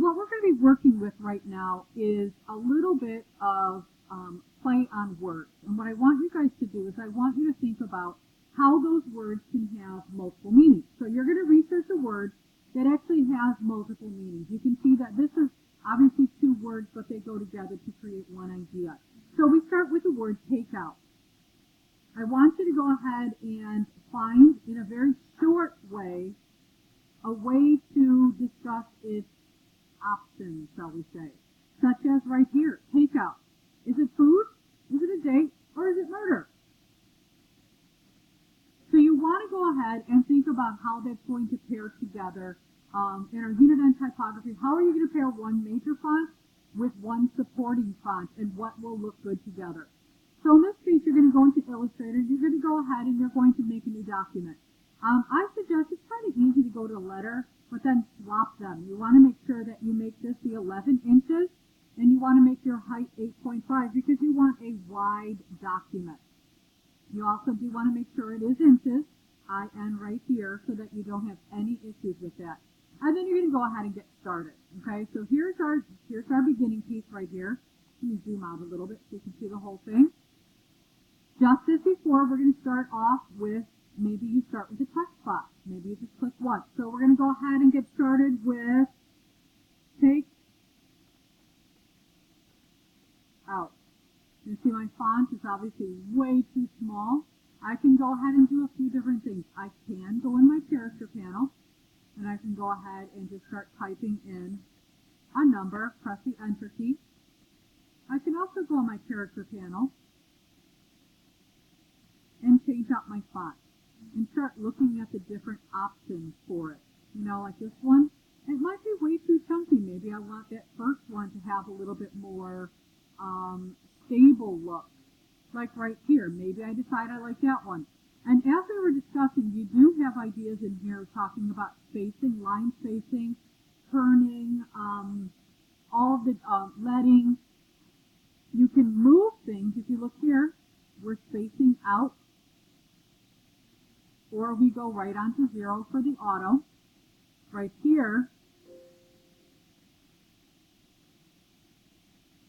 what we're going to be working with right now is a little bit of play on words. And what I want you guys to do is I want you to think about how those words can have multiple meanings. So you're going to research a word that actually has multiple meanings. You can see that this is obviously two words, but they go together to create one idea. So we start with the word takeout. I want you to go ahead and find, in a very short way, a way to discuss its options, shall we say, such as right here, takeout. Is it food? Is it a date? Or is it murder? So you want to go ahead and think about how that's going to pair together in our unit end typography. How are you going to pair one major font with one supporting font, and what will look good together? So in this case, you're going to go into Illustrator. You're going to go ahead and you're going to make a new document. I suggest it's kind of easy to go to letter, but then swap them. You want to make sure that you make this the 11 inches, and you want to make your height 8.5 because you want a wide document. You also do want to make sure it is inches, IN right here, so that you don't have any issues with that. And then you're going to go ahead and get started. Okay, so here's our beginning piece right here. Let me zoom out a little bit so you can see the whole thing. Just as before, we're going to start off with, maybe you start with a text box. Maybe you just click once. So we're going to go ahead and get started with take out. You see my font is obviously way too small. I can go ahead and do a few different things. I can go in my character panel, and I can go ahead and just start typing in a number, press the enter key. I can also go on my character panel and change out my font and start looking at the different options for it. You know, like this one, it might be way too chunky. Maybe I want that first one to have a little bit more stable look. Like right here, maybe I decide I like that one. And as we were discussing, you do have ideas in here talking about spacing, line spacing, turning, all of the leading. You can move things. If you look here, we're spacing out, or we go right onto 0 for the auto. Right here,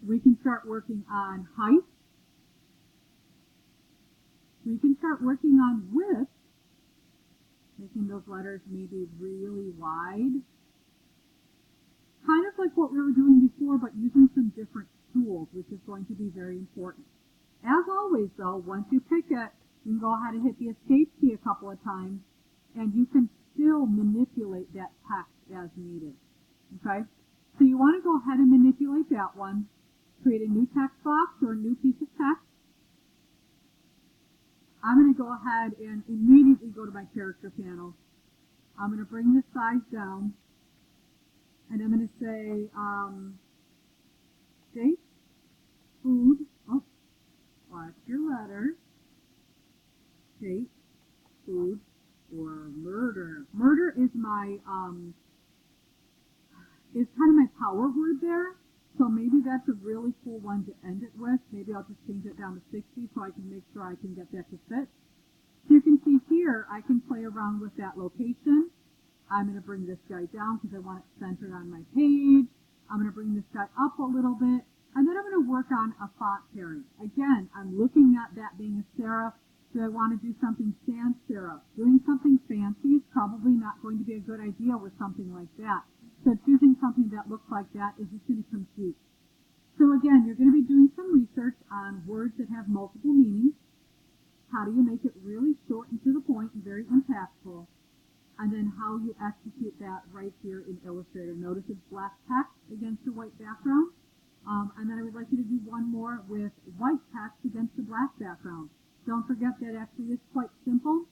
we can start working on height. We can start working on width, making those letters maybe really wide. Kind of like what we were doing before, but using some different tools, which is going to be very important. As always, though, once you pick it, you can go ahead and hit the escape key a couple of times, and you can still manipulate that text as needed. Okay? So you want to go ahead and manipulate that one, create a new text box or a new piece of text. I'm going to go ahead and immediately go to my character panel. I'm going to bring the size down, and I'm going to say date, food, watch your letters, date, food, or murder. Murder is my is kind of my power word there. So maybe that's a really cool one to end it with. Maybe I'll just change it down to 60 so I can make sure I can get that to fit. So you can see here, I can play around with that location. I'm going to bring this guy down because I want it centered on my page. I'm going to bring this guy up a little bit. And then I'm going to work on a font pairing. Again, I'm looking at that being a serif. Do I want to do something sans serif? Doing something fancy is probably not going to be a good idea with something like that. So choosing something that looks like that is just going to confuse. So again, you're going to be doing some research on words that have multiple meanings. How do you make it really short and to the point and very impactful? And then how you execute that right here in Illustrator. Notice it's black text against a white background. And then I would like you to do one more with white text against the black background. Don't forget that actually is quite simple.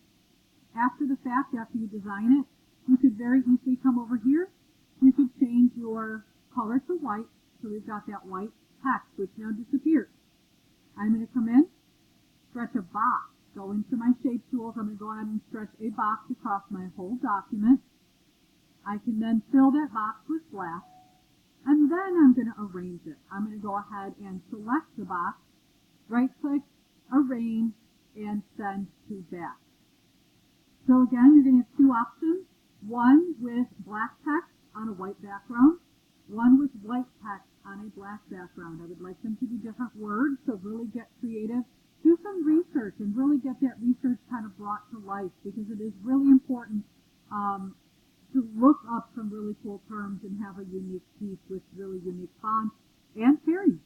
After the fact, after you design it, you could very easily come over here. You could change your color to white. So we've got that white text, which now disappears. I'm going to come in, stretch a box, go into my shape tools. I'm going to go ahead and stretch a box across my whole document. I can then fill that box with black. And then I'm going to arrange it. I'm going to go ahead and select the box, right-click, arrange, and send to back. So again, you're going to have two options. One with black text on a white background, one with white text on a black background. I would like them to be different words, so really get creative. Do some research and really get that research kind of brought to life, because it is really important to look up some really cool terms and have a unique piece with really unique fonts and fairies.